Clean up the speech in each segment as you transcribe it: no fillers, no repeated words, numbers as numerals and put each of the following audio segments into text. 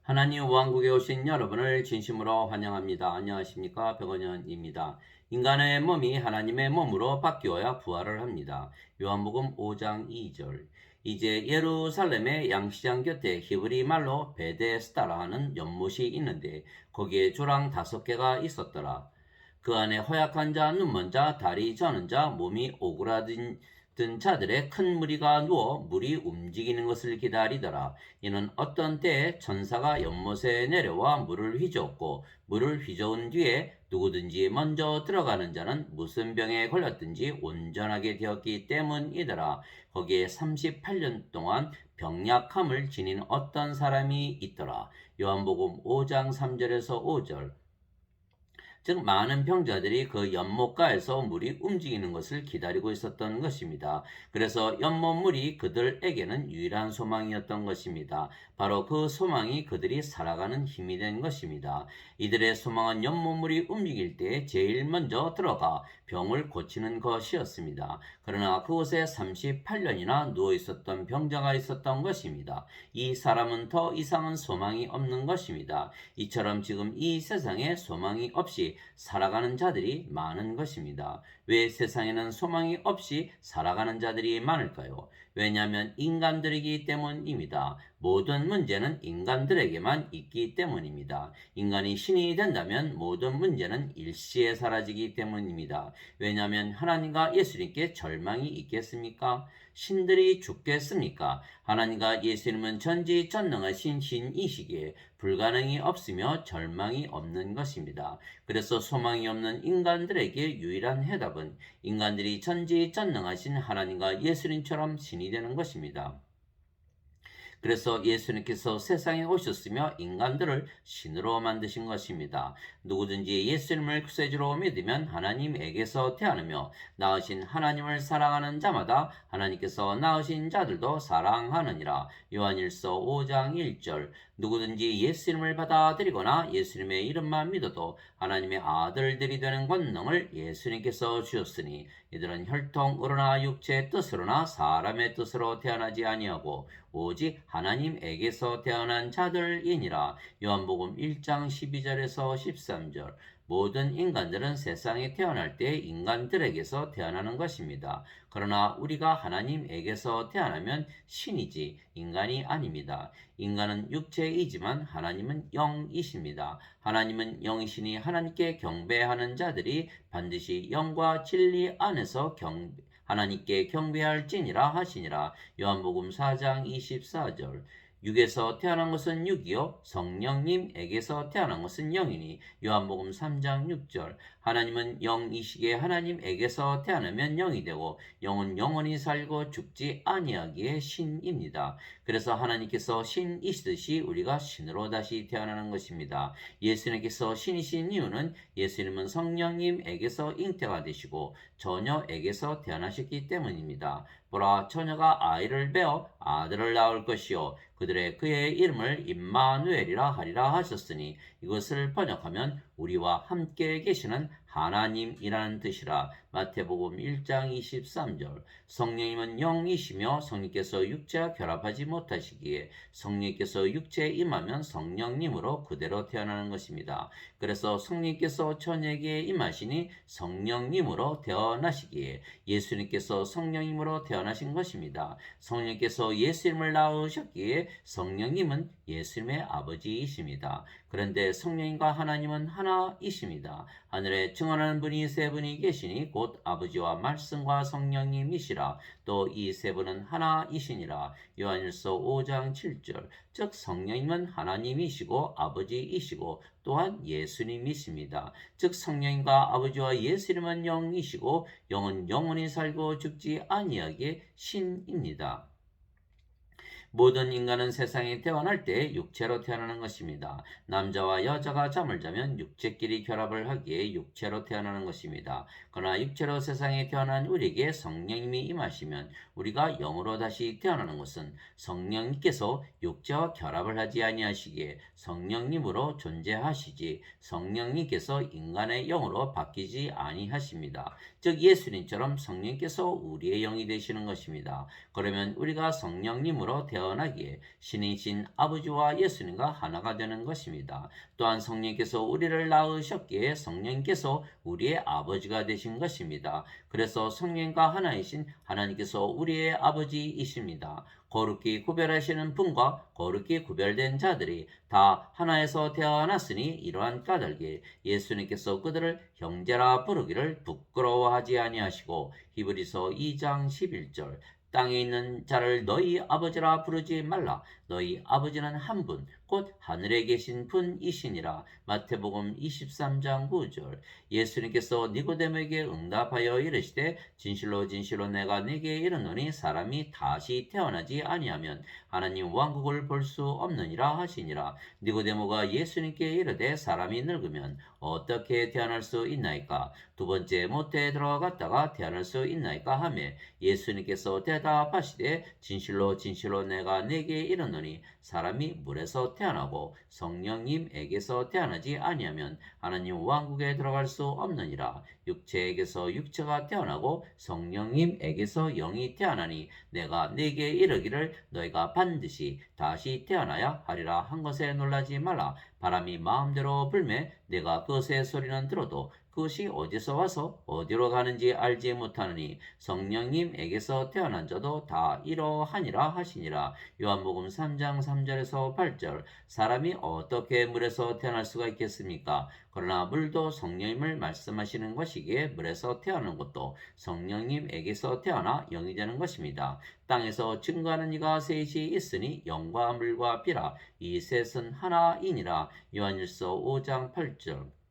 하나님 왕국에 오신 여러분을 진심으로 환영합니다. 안녕하십니까? 백원현입니다. 인간의 몸이 하나님의 몸으로 바뀌어야 부활을 합니다. 요한복음 5장 2절. 이제 예루살렘의 양시장 곁에 히브리 말로 베데스다라 하는 연못이 있는데 거기에 조랑 5개가 있었더라. 그 안에 허약한 자, 눈먼 자, 다리 저는 자, 몸이 오그라든 자들의 큰 무리가 누워 물이 움직이는 것을 기다리더라. 이는 어떤 때에 천사가 연못에 내려와 물을 휘저었고 물을 휘저은 뒤에 누구든지 먼저 들어가는 자는 무슨 병에 걸렸든지 온전하게 되었기 때문이더라. 거기에 38년 동안 병약함을 지닌 어떤 사람이 있더라. 요한복음 5장 3절에서 5절. 즉 많은 병자들이 그 연못가에서 물이 움직이는 것을 기다리고 있었던 것입니다. 그래서 연못물이 그들에게는 유일한 소망이었던 것입니다. 바로 그 소망이 그들이 살아가는 힘이 된 것입니다. 이들의 소망은 연못물이 움직일 때 제일 먼저 들어가 병을 고치는 것이었습니다. 그러나 그곳에 38년이나 누워 있었던 병자가 있었던 것입니다. 이 사람은 더 이상은 소망이 없는 것입니다. 이처럼 지금 이 세상에 소망이 없이 살아가는 자들이 많은 것입니다. 왜 세상에는 소망이 없이 살아가는 자들이 많을까요? 왜냐하면 인간들이기 때문입니다. 모든 문제는 인간들에게만 있기 때문입니다. 인간이 신이 된다면 모든 문제는 일시에 사라지기 때문입니다. 왜냐하면 하나님과 예수님께 절망이 있겠습니까? 신들이 죽겠습니까? 하나님과 예수님은 전지전능하신 신이시기에 불가능이 없으며 절망이 없는 것입니다. 그래서 소망이 없는 인간들에게 유일한 해답은 인간들이 전지전능하신 하나님과 예수님처럼 신이 되는 것입니다. 그래서 예수님께서 세상에 오셨으며 인간들을 신으로 만드신 것입니다. 누구든지 예수님을 구세주로 믿으면 하나님에게서 태어나며 낳으신 하나님을 사랑하는 자마다 하나님께서 낳으신 자들도 사랑하느니라. 요한일서 5장 1절. 누구든지 예수님을 받아들이거나 예수님의 이름만 믿어도 하나님의 아들들이 되는 권능을 예수님께서 주셨으니 이들은 혈통으로나 육체의 뜻으로나 사람의 뜻으로 태어나지 아니하고 오직 하나님에게서 태어난 자들이니라. 요한복음 1장 12절에서 13절. 모든 인간들은 세상에 태어날 때 인간들에게서 태어나는 것입니다. 그러나 우리가 하나님에게서 태어나면 신이지 인간이 아닙니다. 인간은 육체이지만 하나님은 영이십니다. 하나님은 영이시니 하나님께 경배하는 자들이 반드시 영과 진리 안에서 하나님께 경배할지니라 하시니라. 요한복음 4장 24절. 육에서 태어난 것은 육이요 성령님에게서 태어난 것은 영이니. 요한복음 3장 6절. 하나님은 영이시기에 하나님에게서 태어나면 영이 되고 영은 영원히 살고 죽지 아니하기에 신입니다. 그래서 하나님께서 신이시듯이 우리가 신으로 다시 태어나는 것입니다. 예수님께서 신이신 이유는 예수님은 성령님에게서 잉태가 되시고 처녀에게서 태어나셨기 때문입니다. 보라, 처녀가 아이를 베어 아들을 낳을 것이요 그의 이름을 임마누엘이라 하리라 하셨으니 이것을 번역하면 우리와 함께 계시는 하나님이라는 뜻이라. 마태복음 1장 23절. 성령님은 영이시며 성령께서 육체와 결합하지 못하시기에 성령께서 육체에 임하면 성령님으로 그대로 태어나는 것입니다. 그래서 성령께서 처녀에게 임하시니 성령님으로 태어나시기에 예수님께서 성령님으로 태어나신 것입니다. 성령께서 예수님을 낳으셨기에 성령님은 예수님의 아버지이십니다. 그런데 성령님과 하나님은 하나이십니다. 하늘에 증언하는 분이 세 분이 계시니 곧 아버지와 말씀과 성령님이시라. 또 이 세 분은 하나이시니라. 요한일서 5장 7절. 즉 성령님은 하나님이시고 아버지이시고 또한 예수님이십니다. 즉 성령님과 아버지와 예수님은 영이시고 영은 영원히 살고 죽지 아니하게 신입니다. 모든 인간은 세상에 태어날 때 육체로 태어나는 것입니다. 남자와 여자가 잠을 자면 육체끼리 결합을 하기에 육체로 태어나는 것입니다. 그러나 육체로 세상에 태어난 우리에게 성령님이 임하시면 우리가 영으로 다시 태어나는 것은 성령님께서 육체와 결합을 하지 아니하시기에 성령님으로 존재하시지 성령님께서 인간의 영으로 바뀌지 아니하십니다. 즉 예수님처럼 성령께서 우리의 영이 되시는 것입니다. 그러면 우리가 성령님으로 태어나는 태어나기에 신이신 아버지와 예수님과 하나가 되는 것입니다. 또한 성령께서 우리를 낳으셨기에 성령께서 우리의 아버지가 되신 것입니다. 그래서 성령과 하나이신 하나님께서 우리의 아버지이십니다. 거룩히 구별하시는 분과 거룩히 구별된 자들이 다 하나에서 태어났으니 이러한 까닭에 예수님께서 그들을 형제라 부르기를 부끄러워하지 아니하시고 히브리서 2장 11절 땅에 있는 자를 너희 아버지라 부르지 말라. 너희 아버지는 한 분, 곧 하늘에 계신 분이시니라. 마태복음 23장 9절. 예수님께서 니고데모에게 응답하여 이르시되 진실로 진실로 내가 네게 이르노니 사람이 다시 태어나지 아니하면 하나님 왕국을 볼 수 없느니라 하시니라. 니고데모가 예수님께 이르되 사람이 늙으면 어떻게 태어날 수 있나이까? 두 번째 모태에 들어갔다가 태어날 수 있나이까 하매 예수님께서 대답하시되 진실로 진실로 내가 네게 이르노니 사람이 물에서 태어나고 성령님에게서 태어나지 아니하면 하나님 왕국에 들어갈 수 없느니라. 육체에게서 육체가 태어나고 성령님에게서 영이 태어나니 내가 네게 이르기를 너희가 반드시 다시 태어나야 하리라 한 것에 놀라지 말라. 바람이 마음대로 불매 내가 그것의 소리는 들어도 그것이 어디서 와서 어디로 가는지 알지 못하느니 성령님에게서 태어난 자도 다 이러하니라 하시니라. 요한복음 3장 3절에서 8절. 사람이 어떻게 물에서 태어날 수가 있겠습니까? 그러나 물도 성령님을 말씀하시는 것이기에 물에서 태어나는 것도 성령님에게서 태어나 영이 되는 것입니다. 땅에서 증거하는 이가 셋이 있으니 영과 물과 비라. 이 셋은 하나이니라. 요한일서 5장 8절.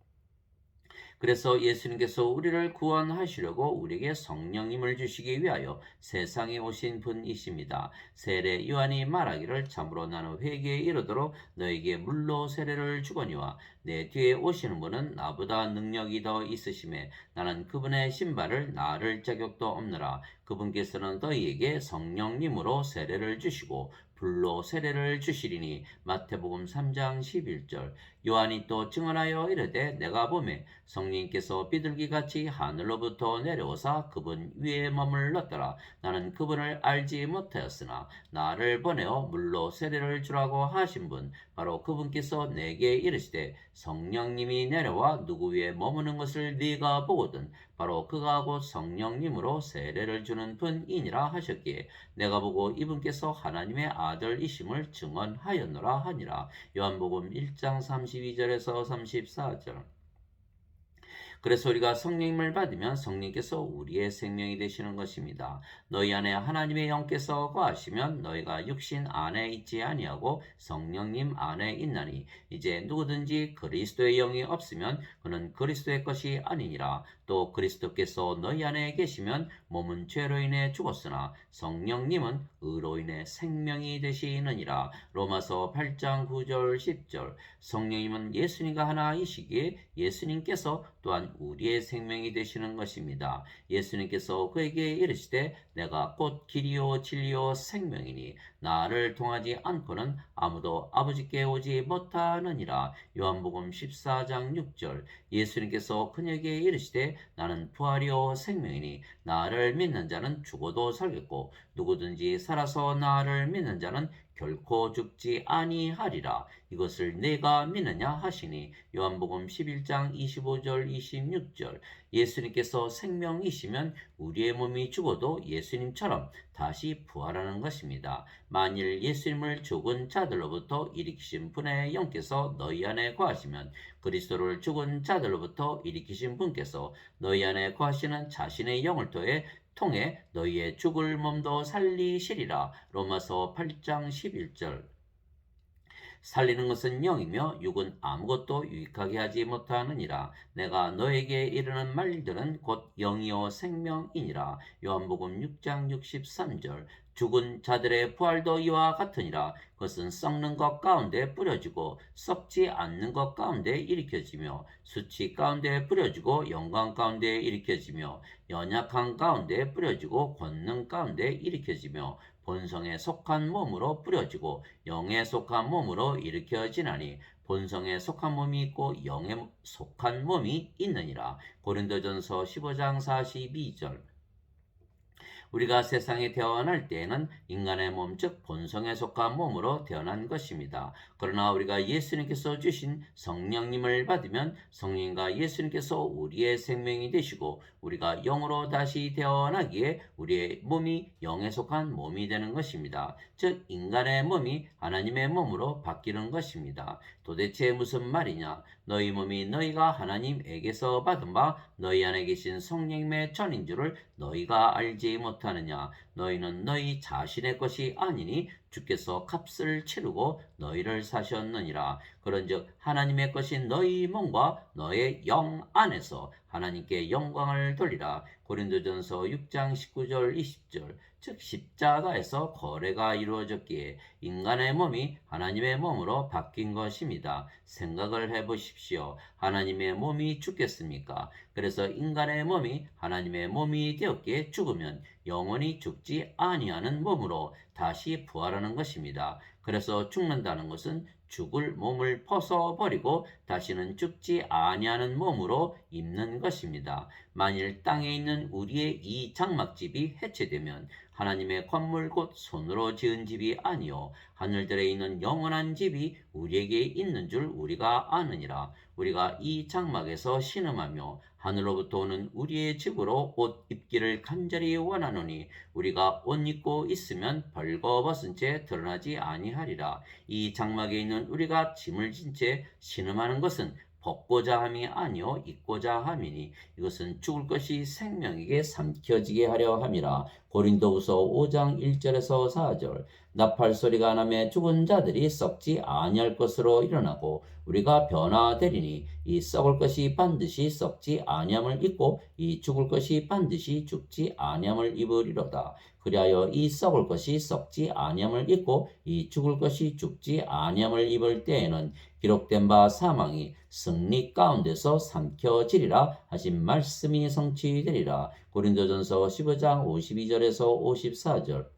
그래서 예수님께서 우리를 구원하시려고 우리에게 성령님을 주시기 위하여 세상에 오신 분이십니다. 세례 요한이 말하기를 참으로 나는 회개에 이르도록 너에게 물로 세례를 주거니와 내 뒤에 오시는 분은 나보다 능력이 더 있으심에 나는 그분의 신발을 나를 자격도 없느라. 그분께서는 너희에게 성령님으로 세례를 주시고 불로 세례를 주시리니. 마태복음 3장 11절. 요한이 또 증언하여 이르되 내가 보매 성령께서 비둘기같이 하늘로부터 내려오사 그분 위에 머물렀더라. 나는 그분을 알지 못하였으나 나를 보내어 물로 세례를 주라고 하신 분 바로 그분께서 내게 이르시되 성령님이 내려와 누구 위에 머무는 것을 네가 보거든 바로 그가 곧 성령님으로 세례를 주는 분이니라 하셨기에 내가 보고 이분께서 하나님의 아들이심을 증언하였노라 하니라. 요한복음 1장 32절에서 34절. 그래서 우리가 성령님을 받으면 성령께서 우리의 생명이 되시는 것입니다. 너희 안에 하나님의 영께서 거하시면 너희가 육신 안에 있지 아니하고 성령님 안에 있나니 이제 누구든지 그리스도의 영이 없으면 그는 그리스도의 것이 아니니라. 또 그리스도께서 너희 안에 계시면 몸은 죄로 인해 죽었으나 성령님은 의로 인해 생명이 되시느니라. 로마서 8장 9절 10절. 성령님은 예수님과 하나이시기에 예수님께서 또한 우리의 생명이 되시는 것입니다. 예수님께서 그에게 이르시되 내가 곧 길이요 진리요 생명이니 나를 통하지 않고는 아무도 아버지께 오지 못하느니라. 요한복음 14장 6절. 예수님께서 그에게 이르시되 나는 부활이요 생명이니 나를 믿는 자는 죽어도 살겠고 누구든지 살아서 나를 믿는 자는 결코 죽지 아니하리라. 이것을 내가 믿느냐 하시니. 요한복음 11장 25절 26절. 예수님께서 생명이시면 우리의 몸이 죽어도 예수님처럼 다시 부활하는 것입니다. 만일 예수님을 죽은 자들로부터 일으키신 분의 영께서 너희 안에 거하시면 그리스도를 죽은 자들로부터 일으키신 분께서 너희 안에 거하시는 자신의 영을 통해 너희의 죽을 몸도 살리시리라. 로마서 8장 11절. 살리는 것은 영이며 육은 아무것도 유익하게 하지 못하느니라. 내가 너에게 이르는 말들은 곧 영이요 생명이니라. 요한복음 6장 63절. 죽은 자들의 부활도 이와 같으니라. 그것은 썩는 것 가운데 뿌려지고 썩지 않는 것 가운데 일으켜지며 수치 가운데 뿌려지고 영광 가운데 일으켜지며 연약한 가운데 뿌려지고 권능 가운데 일으켜지며 본성에 속한 몸으로 뿌려지고 영에 속한 몸으로 일으켜지나니 본성에 속한 몸이 있고 영에 속한 몸이 있느니라. 고린도전서 15장 42절. 우리가 세상에 태어날 때에는 인간의 몸, 즉 본성에 속한 몸으로 태어난 것입니다. 그러나 우리가 예수님께서 주신 성령님을 받으면 성령과 예수님께서 우리의 생명이 되시고 우리가 영으로 다시 태어나기에 우리의 몸이 영에 속한 몸이 되는 것입니다. 즉 인간의 몸이 하나님의 몸으로 바뀌는 것입니다. 도대체 무슨 말이냐? 너희 몸이 너희가 하나님에게서 받은 바 너희 안에 계신 성령님의 전인 줄을 너희가 알지 못하느냐? 너희는 너희 자신의 것이 아니니 주께서 값을 치르고 너희를 사셨느니라. 그런즉 하나님의 것인 너희 몸과 너의 영 안에서 하나님께 영광을 돌리라. 고린도전서 6장 19절 20절. 즉 십자가에서 거래가 이루어졌기에 인간의 몸이 하나님의 몸으로 바뀐 것입니다. 생각을 해보십시오. 하나님의 몸이 죽겠습니까? 그래서 인간의 몸이 하나님의 몸이 되었기에 죽으면 영원히 죽지 아니하는 몸으로 다시 부활하는 것입니다. 그래서 죽는다는 것은 죽을 몸을 벗어버리고 다시는 죽지 아니하는 몸으로 입는 것입니다. 만일 땅에 있는 우리의 이 장막집이 해체되면 하나님의 건물 곧 손으로 지은 집이 아니요 하늘들에 있는 영원한 집이 우리에게 있는 줄 우리가 아느니라. 우리가 이 장막에서 신음하며 하늘로부터 오는 우리의 집으로 옷 입기를 간절히 원하노니 우리가 옷 입고 있으면 벌거벗은 채 드러나지 아니하리라. 이 장막에 있는 우리가 짐을 진 채 신음하는 것은 벗고자 함이 아니요 입고자 함이니 이것은 죽을 것이 생명에게 삼켜지게 하려 함이라. 고린도후서 5장 1절에서 4절. 나팔 소리가 나매 죽은 자들이 썩지 아니할 것으로 일어나고 우리가 변화되리니 이 썩을 것이 반드시 썩지 아니함을 입고 이 죽을 것이 반드시 죽지 아니함을 입으리로다. 그리하여 이 썩을 것이 썩지 아니함을 입고 이 죽을 것이 죽지 아니함을 입을 때에는 기록된 바 사망이 승리 가운데서 삼켜지리라 하신 말씀이 성취되리라. 고린도전서 15장 52절에서 54절.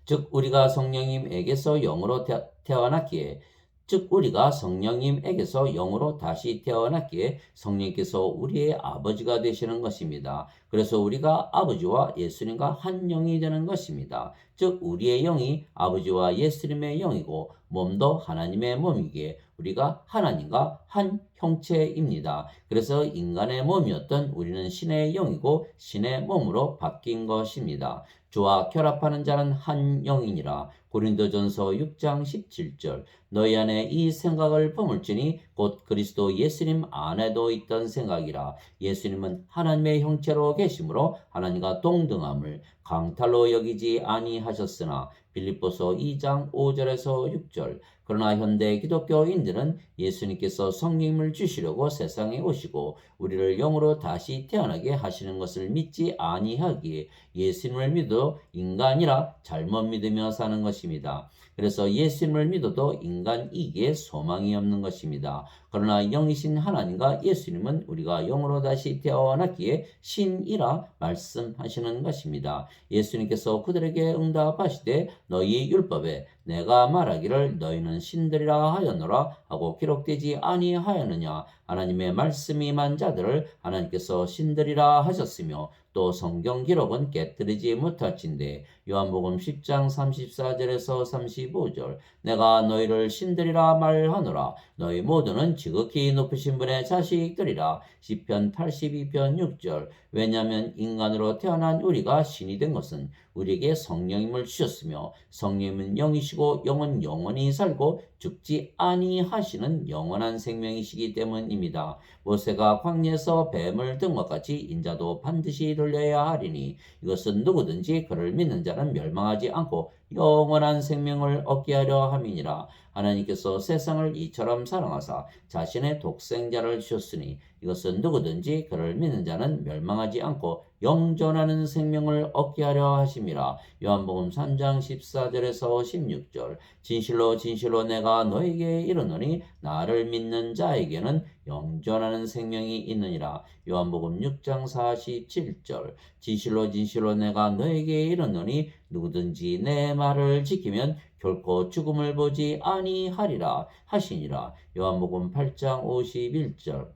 즉 우리가 성령님에게서 영으로 태어났기에 즉 우리가 성령님에게서 영으로 다시 태어났기에 성령께서 우리의 아버지가 되시는 것입니다. 그래서 우리가 아버지와 예수님과 한 영이 되는 것입니다. 즉 우리의 영이 아버지와 예수님의 영이고 몸도 하나님의 몸이기에 우리가 하나님과 한 형체입니다. 그래서 인간의 몸이었던 우리는 신의 영이고 신의 몸으로 바뀐 것입니다. 주와 결합하는 자는 한 영이니라. 고린도전서 6장 17절. 너희 안에 이 생각을 품을지니 곧 그리스도 예수님 안에도 있던 생각이라. 예수님은 하나님의 형체로 계심으로 하나님과 동등함을 강탈로 여기지 아니하셨으나 빌립보서 2장 5절에서 6절. 그러나 현대 기독교인들은 예수님께서 성령님을 주시려고 세상에 오시고 우리를 영으로 다시 태어나게 하시는 것을 믿지 아니하기에 예수님을 믿어도 인간이라 잘못 믿으며 사는 것입니다. 그래서 예수님을 믿어도 인간이기에 소망이 없는 것입니다. 그러나 영이신 하나님과 예수님은 우리가 영으로 다시 태어났기에 신이라 말씀하시는 것입니다. 예수님께서 그들에게 응답하시되 너희 율법에 내가 말하기를 너희는 신들이라 하였노라 하고 기록되지 아니하였느냐. 하나님의 말씀이 임한 자들을 하나님께서 신들이라 하셨으며 또 성경 기록은 깨뜨리지 못할진대. 요한복음 10장 34절에서 35절. 내가 너희를 신들이라 말하노라. 너희 모두는 지극히 높으신 분의 자식들이라. 시편 82편 6절. 왜냐하면 인간으로 태어난 우리가 신이 된 것은 우리에게 성령님을 주셨으며 성령님은 영이시고 영은 영원히 살고 죽지 아니하시는 영원한 생명이시기 때문입니다. 모세가 광야에서 뱀을 든 것 같이 인자도 반드시 돌려야 하리니 이것은 누구든지 그를 믿는 자는 멸망하지 않고 영원한 생명을 얻게 하려 함이니라. 하나님께서 세상을 이처럼 사랑하사 자신의 독생자를 주셨으니 이것은 누구든지 그를 믿는 자는 멸망하지 않고 영존하는 생명을 얻게 하려 하심이라. 요한복음 3장 14절에서 16절. 진실로 진실로 내가 너에게 이르노니 나를 믿는 자에게는 영존하는 생명이 있느니라. 요한복음 6장 47절. 진실로 진실로 내가 너에게 이르노니 누구든지 내 말을 지키면 결코 죽음을 보지 아니하리라 하시니라. 요한복음 8장 51절.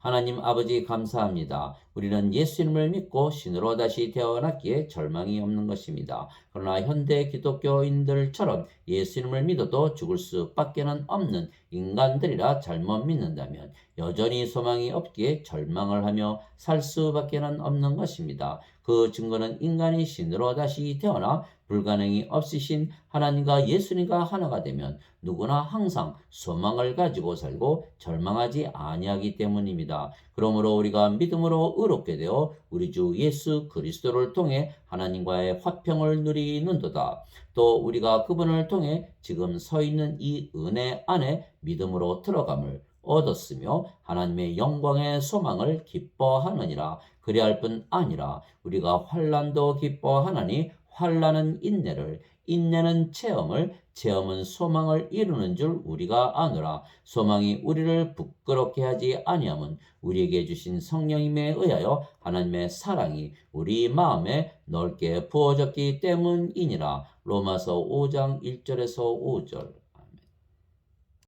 하나님 아버지 감사합니다. 우리는 예수님을 믿고 신으로 다시 태어났기에 절망이 없는 것입니다. 그러나 현대 기독교인들처럼 예수님을 믿어도 죽을 수밖에는 없는 인간들이라 잘못 믿는다면 여전히 소망이 없기에 절망을 하며 살 수밖에는 없는 것입니다. 그 증거는 인간이 신으로 다시 태어나 불가능이 없으신 하나님과 예수님과 하나가 되면 누구나 항상 소망을 가지고 살고 절망하지 아니하기 때문입니다. 그러므로 우리가 믿음으로 의롭게 되어 우리 주 예수 그리스도를 통해 하나님과의 화평을 누리는도다. 또 우리가 그분을 통해 지금 서 있는 이 은혜 안에 믿음으로 들어감을 얻었으며 하나님의 영광의 소망을 기뻐하느니라. 그리할 뿐 아니라 우리가 환난도 기뻐하나니 환난은 인내를, 인내는 체험을, 체험은 소망을 이루는 줄 우리가 아노라. 소망이 우리를 부끄럽게 하지 아니함은 우리에게 주신 성령님에 의하여 하나님의 사랑이 우리 마음에 넓게 부어졌기 때문이니라. 로마서 5장 1절에서 5절.